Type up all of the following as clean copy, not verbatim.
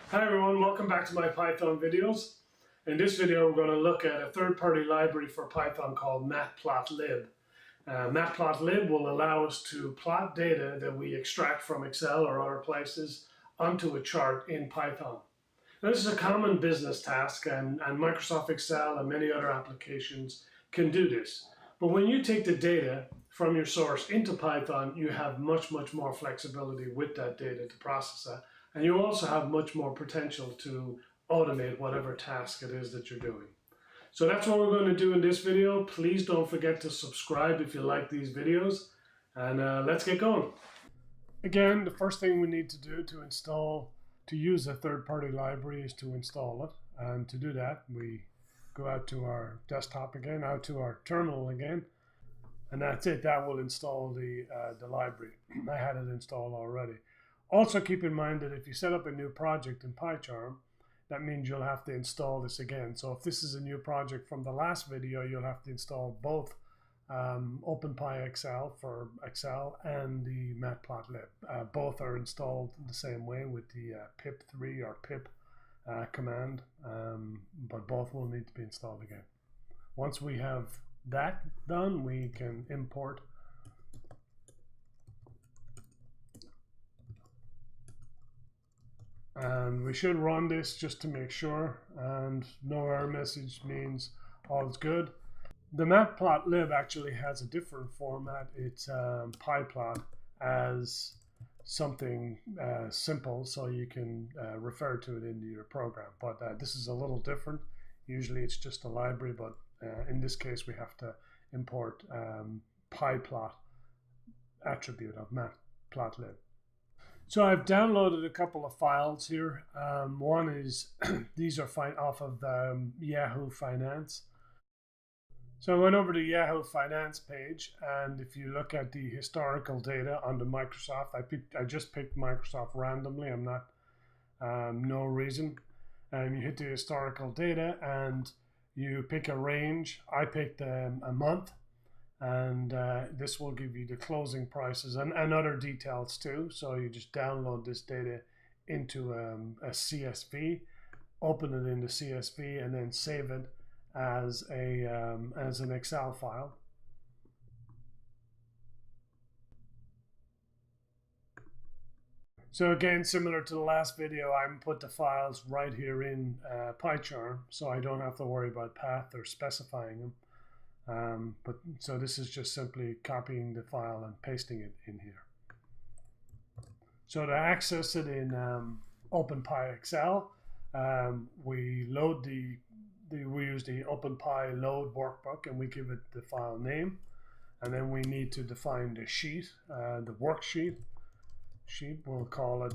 Hi everyone, welcome back to my Python videos. In this video we're going to look at a third-party library for Python called Matplotlib. Matplotlib will allow us to plot data that we extract from Excel or other places onto a chart in Python. Now, this is a common business task and Microsoft Excel and many other applications can do this. But when you take the data from your source into Python, you have much more flexibility with that data to process that. And you also have much more potential to automate whatever task it is that you're doing. So that's what we're going to do in this video. Please don't forget to subscribe if you like these videos. And let's get going. Again, the first thing we need to do to use a third-party library is to install it. And to do that, we go out to our desktop again, out to our terminal again. And that's it. That will install the library. I had it installed already. Also keep in mind that if you set up a new project in PyCharm, that means you'll have to install this again. So if this is a new project from the last video, you'll have to install both OpenPyXL for Excel and the Matplotlib. Both are installed the same way with the pip3 or pip command, but both will need to be installed again. Once we have that done, we can import and we should run this just to make sure, and no error message means all is good. The Matplotlib actually has a different format. It's pyplot as something simple, so you can refer to it into your program, but this is a little different. Usually it's just a library, but in this case we have to import pyplot attribute of Matplotlib. So I've downloaded a couple of files here. One is, these are off of Yahoo Finance. So I went over to Yahoo Finance page, and if you look at the historical data under Microsoft, I just picked Microsoft randomly. I'm not, no reason. And you hit the historical data and you pick a range. I picked a month. And this will give you the closing prices and other details too. So you just download this data into a CSV, open it in the CSV, and then save it as an Excel file. So again, similar to the last video, I put the files right here in PyCharm, so I don't have to worry about path or specifying them. So this is just simply copying the file and pasting it in here. So to access it in OpenPyXL, we use the OpenPy load workbook, and we give it the file name, and then we need to define the sheet, the worksheet. We'll call it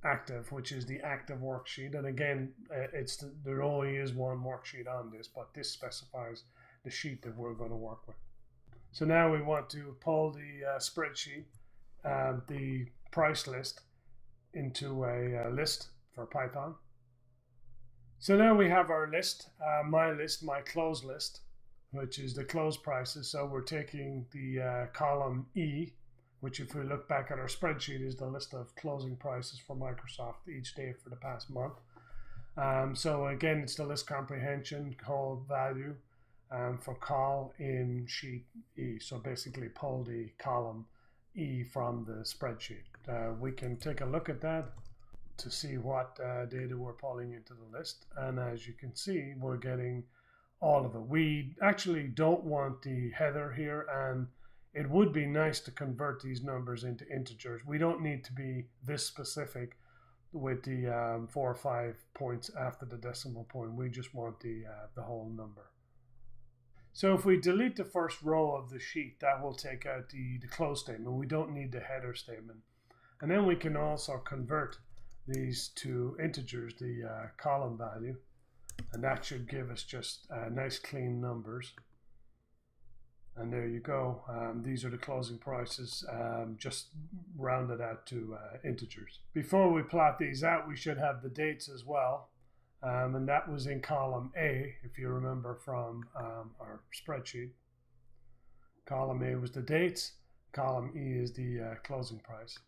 active, which is the active worksheet. And again, there only is one worksheet on this, but this specifies the sheet that we're going to work with. So now we want to pull the spreadsheet, the price list, into a list for Python. So now we have our list, my close list, which is the close prices. So we're taking the column E, which if we look back at our spreadsheet is the list of closing prices for Microsoft each day for the past month. So again, it's the list comprehension called value for col in sheet E. So basically pull the column E from the spreadsheet. We can take a look at that to see what data we're pulling into the list. And as you can see, we're getting all of it. We actually don't want the header here, and it would be nice to convert these numbers into integers. We don't need to be this specific with the 4 or 5 points after the decimal point. We just want the whole number. So if we delete the first row of the sheet, that will take out the close statement. We don't need the header statement. And then we can also convert these to integers, the column value. And that should give us just nice clean numbers. And there you go. These are the closing prices, just rounded out to integers. Before we plot these out, we should have the dates as well. And that was in column A, if you remember from our spreadsheet. Column A was the dates. Column E is the closing price.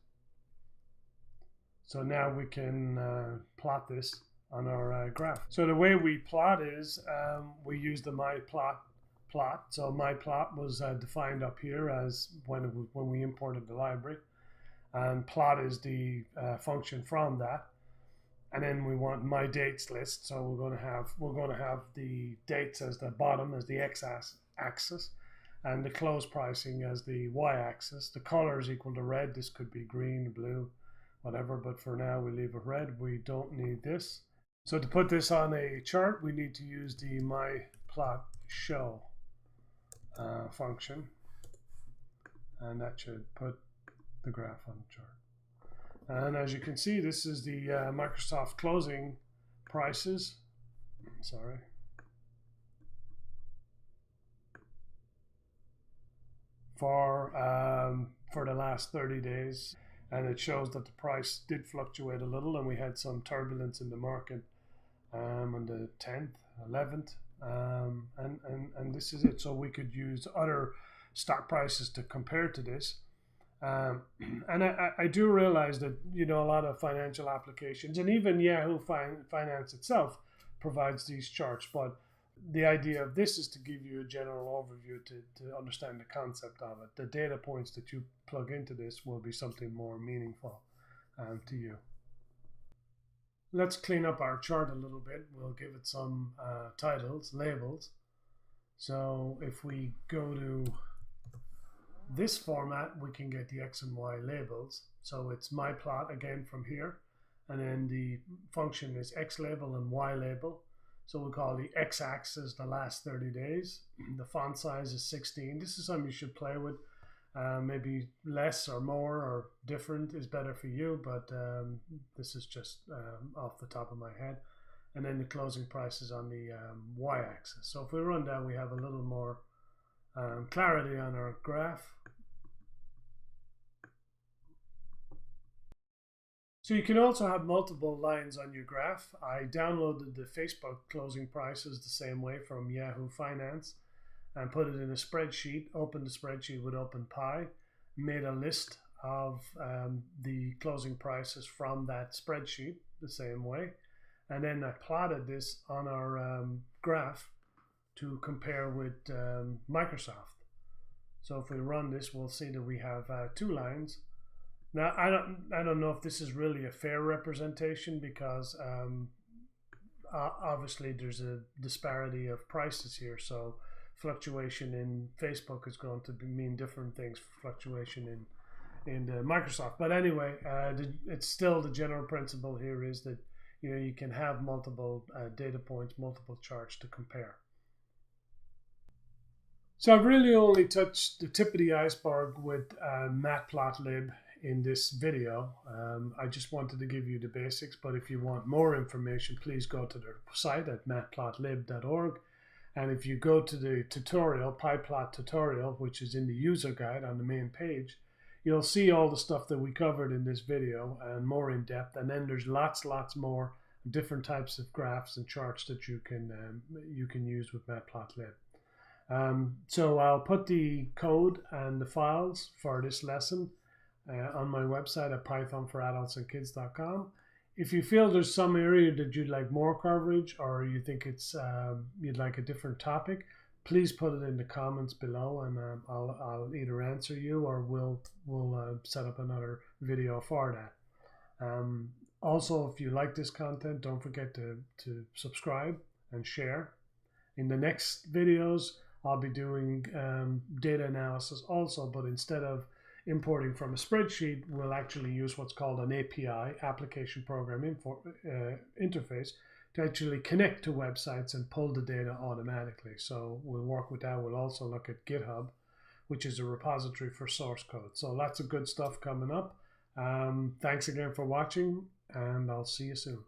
So now we can plot this on our graph. So the way we plot is we use the Matplotlib plot. So Matplotlib was defined up here as when we imported the library, and plot is the function from that. And then we want my dates list. So we're going to have the dates as the bottom, as the x-axis, and the close pricing as the y-axis. The color is equal to red. This could be green, blue, whatever, but for now we leave it red. We don't need this. So to put this on a chart, we need to use the MyPlotShow function, and that should put the graph on the chart. And as you can see, this is the Microsoft closing prices. Sorry. For the last 30 days. And it shows that the price did fluctuate a little, and we had some turbulence in the market on the 10th, 11th. And this is it. So we could use other stock prices to compare to this. And I do realize that, you know, a lot of financial applications and even Yahoo Finance itself provides these charts, but the idea of this is to give you a general overview to understand the concept of it. The data points that you plug into this will be something more meaningful to you. Let's clean up our chart a little bit. We'll give it some titles, labels. So if we go to this format, we can get the X and Y labels. So it's MyPlot again from here, and then the function is X label and Y label. So we'll call the X-axis the last 30 days. The font size is 16. This is something you should play with. Maybe less or more or different is better for you, but this is just off the top of my head. And then the closing price is on the Y-axis. So if we run down, we have a little more clarity on our graph. So you can also have multiple lines on your graph. I downloaded the Facebook closing prices the same way from Yahoo Finance and put it in a spreadsheet, opened the spreadsheet with OpenPy, made a list of the closing prices from that spreadsheet the same way, and then I plotted this on our graph to compare with Microsoft. So if we run this, we'll see that we have two lines. Now, I don't know if this is really a fair representation because obviously there's a disparity of prices here. So fluctuation in Facebook is going to mean different things for fluctuation in Microsoft. But anyway, it's still the general principle here is that, you know, you can have multiple data points, multiple charts to compare. So I've really only touched the tip of the iceberg with Matplotlib in this video. I just wanted to give you the basics, but if you want more information, please go to their site at matplotlib.org. And if you go to the tutorial, PyPlot tutorial, which is in the user guide on the main page, you'll see all the stuff that we covered in this video and more in depth. And then there's lots more different types of graphs and charts that you can use with Matplotlib. So I'll put the code and the files for this lesson on my website at pythonforadultsandkids.com. If you feel there's some area that you'd like more coverage, or you think it's you'd like a different topic, please put it in the comments below, and I'll either answer you or we'll set up another video for that. Also, if you like this content, don't forget to subscribe and share. In the next videos, I'll be doing data analysis also, but instead of importing from a spreadsheet, we'll actually use what's called an API, Application Program Interface, to actually connect to websites and pull the data automatically. So we'll work with that. We'll also look at GitHub, which is a repository for source code. So lots of good stuff coming up. Thanks again for watching, and I'll see you soon.